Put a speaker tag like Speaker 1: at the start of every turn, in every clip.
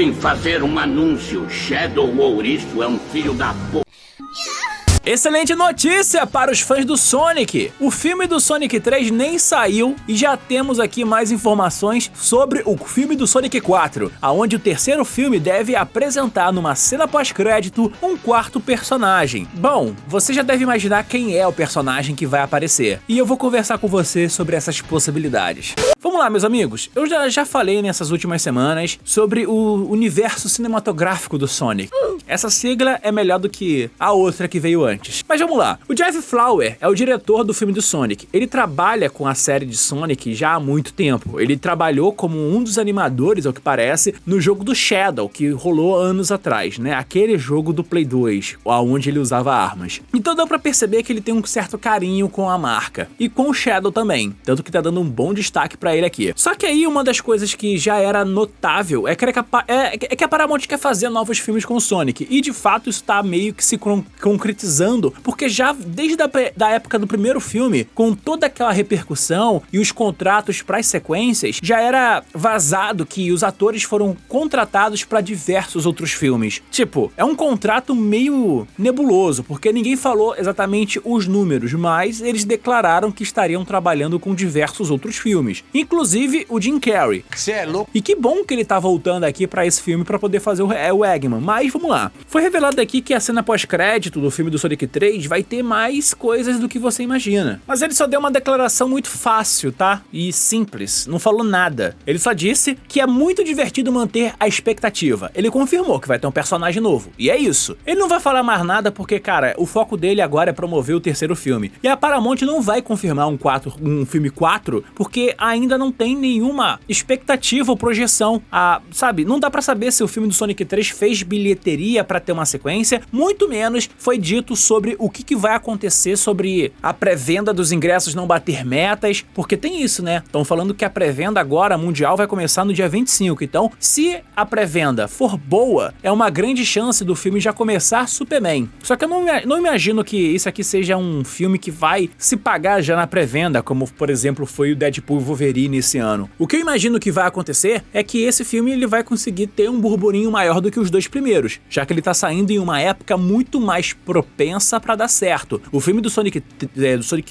Speaker 1: vim fazer um anúncio. Shadow Ouriço é um filho da p...
Speaker 2: Excelente notícia para os fãs do Sonic! O filme do Sonic 3 nem saiu e já temos aqui mais informações sobre o filme do Sonic 4, aonde o terceiro filme deve apresentar numa cena pós-crédito um quarto personagem. Bom, você já deve imaginar quem é o personagem que vai aparecer, e eu vou conversar com você sobre essas possibilidades. Vamos lá, meus amigos, eu já falei nessas últimas semanas sobre o universo cinematográfico do Sonic. Essa sigla é melhor do que a outra que veio antes. Mas vamos lá, o Jeff Flower é o diretor do filme do Sonic. Ele trabalha com a série de Sonic já há muito tempo. Ele trabalhou como um dos animadores, ao que parece, no jogo do Shadow, que rolou anos atrás, né? Aquele jogo do Play 2, onde ele usava armas. Então dá pra perceber que ele tem um certo carinho com a marca. E com o Shadow também, tanto que tá dando um bom destaque pra ele aqui. Só que aí uma das coisas que já era notável é que a Paramount quer fazer novos filmes com o Sonic. E de fato isso tá meio que se concretizando, porque já desde da época do primeiro filme, com toda aquela repercussão e os contratos para as sequências, já era vazado que os atores foram contratados para diversos outros filmes. Tipo, é um contrato meio nebuloso, porque ninguém falou exatamente os números, mas eles declararam que estariam trabalhando com diversos outros filmes, inclusive o Jim Carrey. Cê é louco? E que bom que ele tá voltando aqui para esse filme para poder fazer o Eggman, mas vamos lá. Foi revelado aqui que a cena pós-crédito do filme do Sonic 3 vai ter mais coisas do que você imagina. Mas ele só deu uma declaração muito fácil, tá? E simples, não falou nada. Ele só disse que é muito divertido manter a expectativa. Ele confirmou que vai ter um personagem novo, e é isso. Ele não vai falar mais nada porque, cara, o foco dele agora é promover o terceiro filme. E a Paramount não vai confirmar um filme 4 porque ainda não tem nenhuma expectativa ou projeção. Sabe, não dá pra saber se o filme do Sonic 3 fez bilheteria pra ter uma sequência, muito menos foi dito sobre o que vai acontecer sobre a pré-venda dos ingressos não bater metas, porque tem isso, né? Estão falando que a pré-venda agora mundial vai começar no dia 25, então se a pré-venda for boa, é uma grande chance do filme já começar Superman. Só que eu não imagino que isso aqui seja um filme que vai se pagar já na pré-venda, como por exemplo foi o Deadpool e Wolverine esse ano. O que eu imagino que vai acontecer é que esse filme ele vai conseguir ter um burburinho maior do que os dois primeiros, já que ele tá saindo em uma época muito mais propensa pra dar certo. O filme do Sonic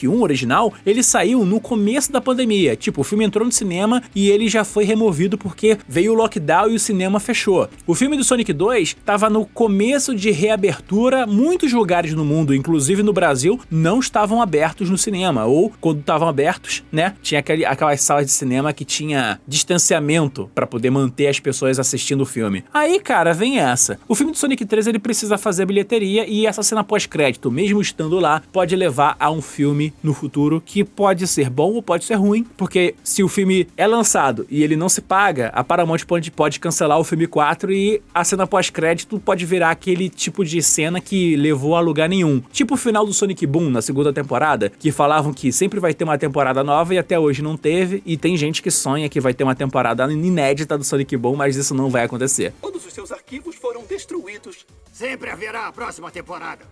Speaker 2: 1 original, ele saiu no começo da pandemia. Tipo, o filme entrou no cinema e ele já foi removido porque veio o lockdown e o cinema fechou. O filme do Sonic 2 tava no começo de reabertura, muitos lugares no mundo, inclusive no Brasil, não estavam abertos no cinema, ou quando estavam abertos, né, tinha aquelas salas de cinema que tinha distanciamento pra poder manter as pessoas assistindo o filme. Aí, cara, vem essa. O filme do Sonic 3, ele precisa fazer bilheteria e essa cena pós-crédito, mesmo estando lá, pode levar a um filme no futuro que pode ser bom ou pode ser ruim, porque se o filme é lançado e ele não se paga, a Paramount pode cancelar o filme 4 e a cena pós-crédito pode virar aquele tipo de cena que levou a lugar nenhum. Tipo o final do Sonic Boom na segunda temporada, que falavam que sempre vai ter uma temporada nova e até hoje não teve, e tem gente que sonha que vai ter uma temporada inédita do Sonic Boom, mas isso não vai acontecer.
Speaker 3: Todos os seus arquivos foram destruídos. Sempre haverá a próxima temporada.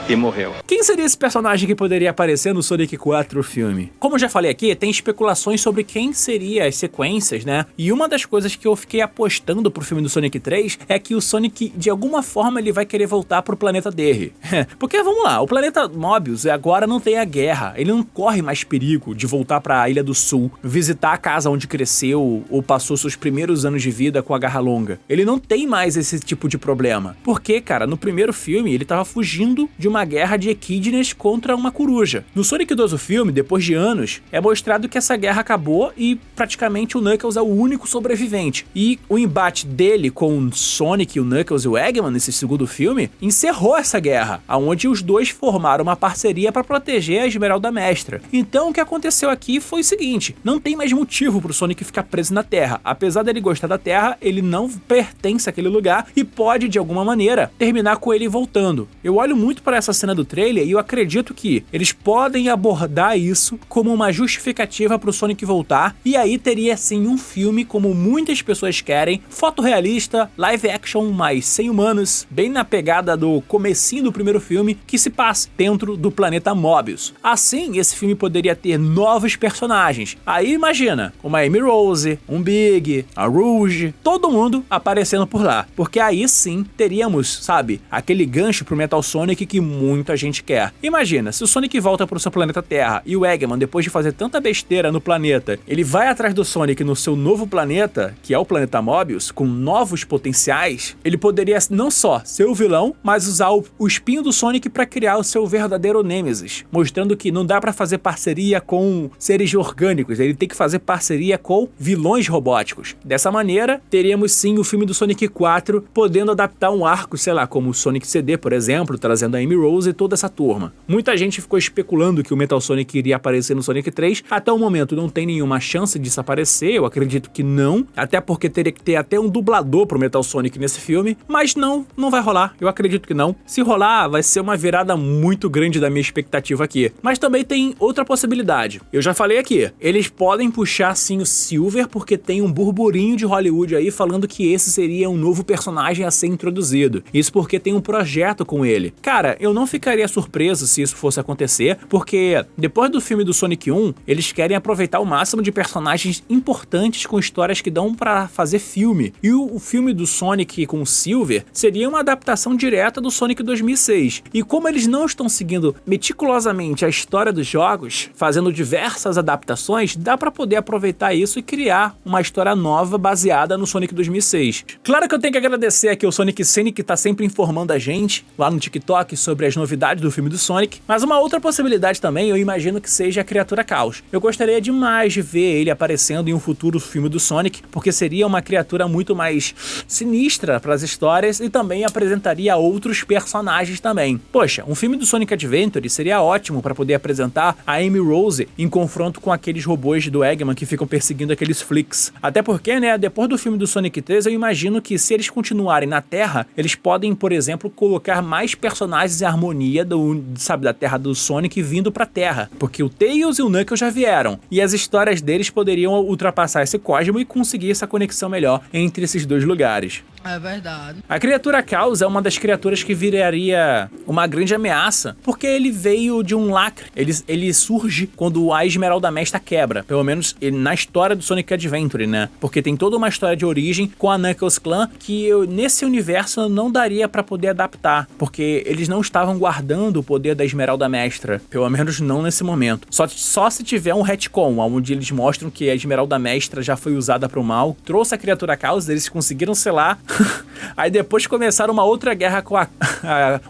Speaker 2: E morreu. Quem seria esse personagem que poderia aparecer no Sonic 4 filme? Como eu já falei aqui, tem especulações sobre quem seria as sequências, né? E uma das coisas que eu fiquei apostando pro filme do Sonic 3 é que o Sonic, de alguma forma, ele vai querer voltar pro planeta dele. Porque, vamos lá, o planeta Mobius agora não tem a guerra, ele não corre mais perigo de voltar pra Ilha do Sul, visitar a casa onde cresceu ou passou seus primeiros anos de vida com a Garra Longa. Ele não tem mais esse tipo de problema. Porque, cara, no primeiro filme, ele tava fugindo de uma guerra de equidnas contra uma coruja. No Sonic 2, o filme, depois de anos, é mostrado que essa guerra acabou e praticamente o Knuckles é o único sobrevivente. E o embate dele com o Sonic, o Knuckles e o Eggman nesse segundo filme encerrou essa guerra, onde os dois formaram uma parceria para proteger a Esmeralda Mestra. Então o que aconteceu aqui foi o seguinte, não tem mais motivo pro Sonic ficar preso na Terra. Apesar dele gostar da Terra, ele não pertence àquele lugar e pode, de alguma maneira, terminar com ele voltando. Eu olho muito para essa cena do trailer e eu acredito que eles podem abordar isso como uma justificativa pro Sonic voltar, e aí teria sim um filme como muitas pessoas querem, fotorrealista, live action, mas sem humanos, bem na pegada do comecinho do primeiro filme, que se passa dentro do planeta Mobius. Assim, esse filme poderia ter novos personagens. Aí imagina, uma Amy Rose, um Big, a Rouge, todo mundo aparecendo por lá, porque aí sim teríamos, sabe, aquele gancho pro Metal Sonic que muita gente quer. Imagina, se o Sonic volta pro seu planeta Terra e o Eggman, depois de fazer tanta besteira no planeta, ele vai atrás do Sonic no seu novo planeta, que é o planeta Mobius, com novos potenciais, ele poderia não só ser o vilão, mas usar o espinho do Sonic para criar o seu verdadeiro Nêmesis, mostrando que não dá para fazer parceria com seres orgânicos, ele tem que fazer parceria com vilões robóticos. Dessa maneira, teríamos sim o filme do Sonic 4 podendo adaptar um arco, sei lá, como o Sonic CD, por exemplo, trazendo a Amy Rose e toda essa turma. Muita gente ficou especulando que o Metal Sonic iria aparecer no Sonic 3, até o momento não tem nenhuma chance disso aparecer, eu acredito que não, até porque teria que ter até um dublador pro Metal Sonic nesse filme, mas não vai rolar, eu acredito que não. Se rolar, vai ser uma virada muito grande da minha expectativa aqui. Mas também tem outra possibilidade. Eu já falei aqui, eles podem puxar sim o Silver, porque tem um burburinho de Hollywood aí falando que esse seria um novo personagem a ser introduzido. Isso porque tem um projeto com ele. Cara, eu não ficaria surpreso se isso fosse acontecer, porque depois do filme do Sonic 1, eles querem aproveitar o máximo de personagens importantes com histórias que dão pra fazer filme. E o filme do Sonic com o Silver seria uma adaptação direta do Sonic 2006. E como eles não estão seguindo meticulosamente a história dos jogos, fazendo diversas adaptações, dá pra poder aproveitar isso e criar uma história nova baseada no Sonic 2006. Claro que eu tenho que agradecer aqui ao Sonic Cine, que tá sempre informando a gente lá no TikTok sobre as novidades do filme do Sonic, mas uma outra possibilidade também eu imagino que seja a criatura Caos. Eu gostaria demais de ver ele aparecendo em um futuro filme do Sonic, porque seria uma criatura muito mais sinistra para as histórias e também apresentaria outros personagens também. Poxa, um filme do Sonic Adventure seria ótimo para poder apresentar a Amy Rose em confronto com aqueles robôs do Eggman que ficam perseguindo aqueles Flicks. Até porque, né, depois do filme do Sonic 3, eu imagino que se eles continuarem na Terra, eles podem, por exemplo, colocar mais personagens em harmonia da Terra do Sonic vindo pra Terra, porque o Tails e o Knuckles já vieram, e as histórias deles poderiam ultrapassar esse cosmo e conseguir essa conexão melhor entre esses dois lugares.
Speaker 4: É verdade.
Speaker 2: A criatura Caos é uma das criaturas que viraria uma grande ameaça, porque ele veio de um lacre. Ele surge quando a Esmeralda Mestra quebra, pelo menos na história do Sonic Adventure, né? Porque tem toda uma história de origem com a Knuckles Clan que nesse universo não daria pra poder adaptar, porque eles não estavam guardando o poder da Esmeralda Mestra, pelo menos não nesse momento. Só se tiver um retcon, onde eles mostram que a Esmeralda Mestra já foi usada pro mal, trouxe a criatura Caos, eles conseguiram selar. Aí depois começaram uma outra guerra com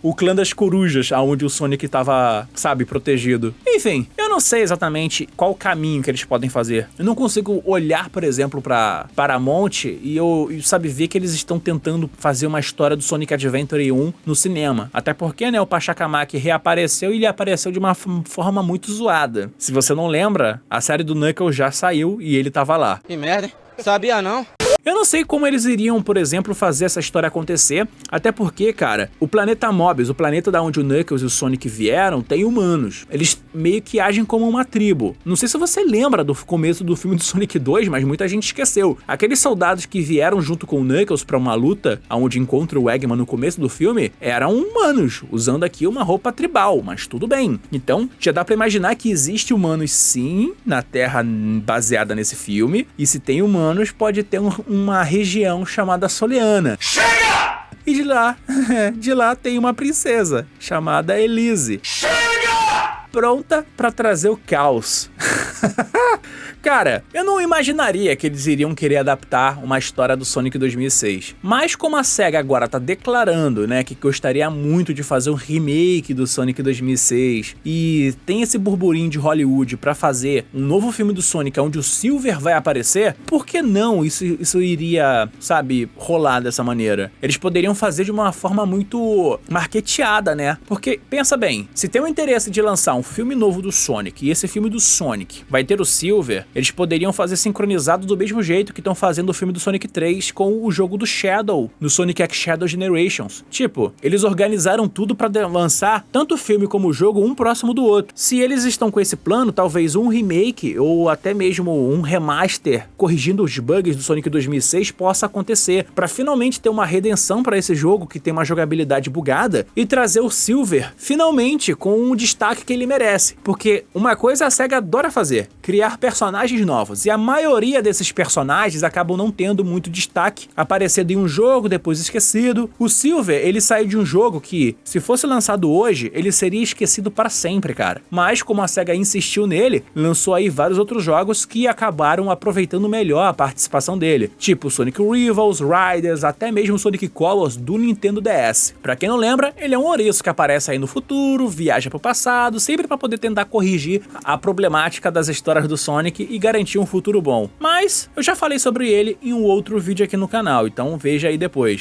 Speaker 2: o clã das corujas, onde o Sonic tava, sabe, protegido. Enfim, eu não sei exatamente qual o caminho que eles podem fazer. Eu não consigo olhar, por exemplo, pra Paramount e sabe, ver que eles estão tentando fazer uma história do Sonic Adventure 1 no cinema. Até porque, né, o Pachacamac reapareceu e ele apareceu de uma forma muito zoada. Se você não lembra, a série do Knuckles já saiu e ele tava lá.
Speaker 5: Que merda, hein? Sabia não?
Speaker 2: Eu não sei como eles iriam, por exemplo, fazer essa história acontecer, até porque, cara, o planeta Mobius, o planeta da onde o Knuckles e o Sonic vieram, tem humanos. Eles meio que agem como uma tribo. Não sei se você lembra do começo do filme do Sonic 2, mas muita gente esqueceu. Aqueles soldados que vieram junto com o Knuckles pra uma luta, onde encontra o Eggman no começo do filme, eram humanos, usando aqui uma roupa tribal, mas tudo bem. Então, já dá pra imaginar que existe humanos sim, na Terra baseada nesse filme, e se tem humanos, pode ter uma região chamada Soleana. Chega! E de lá tem uma princesa chamada Elise. Chega! Pronta pra trazer o caos. Cara, eu não imaginaria que eles iriam querer adaptar uma história do Sonic 2006. Mas como a SEGA agora tá declarando, né, que gostaria muito de fazer um remake do Sonic 2006 e tem esse burburinho de Hollywood pra fazer um novo filme do Sonic onde o Silver vai aparecer, por que não isso iria, sabe, rolar dessa maneira? Eles poderiam fazer de uma forma muito marketeada, né? Porque, pensa bem, se tem o interesse de lançar um filme novo do Sonic e esse filme do Sonic vai ter o Silver, eles poderiam fazer sincronizado do mesmo jeito que estão fazendo o filme do Sonic 3 com o jogo do Shadow, no Sonic X Shadow Generations. Tipo, eles organizaram tudo pra lançar tanto o filme como o jogo um próximo do outro. Se eles estão com esse plano, talvez um remake ou até mesmo um remaster corrigindo os bugs do Sonic 2006 possa acontecer, pra finalmente ter uma redenção pra esse jogo que tem uma jogabilidade bugada e trazer o Silver finalmente com o destaque que ele merece. Porque uma coisa a SEGA adora fazer, criar personagens novos, e a maioria desses personagens acabam não tendo muito destaque, aparecendo em um jogo, depois esquecido. O Silver, ele saiu de um jogo que, se fosse lançado hoje, ele seria esquecido para sempre, cara. Mas como a SEGA insistiu nele, lançou aí vários outros jogos que acabaram aproveitando melhor a participação dele, tipo Sonic Rivals, Riders, até mesmo Sonic Colors do Nintendo DS. Pra quem não lembra, ele é um ouriço que aparece aí no futuro, viaja pro passado, sempre pra poder tentar corrigir a problemática das histórias do Sonic e garantir um futuro bom. Mas eu já falei sobre ele em um outro vídeo aqui no canal, então veja aí depois.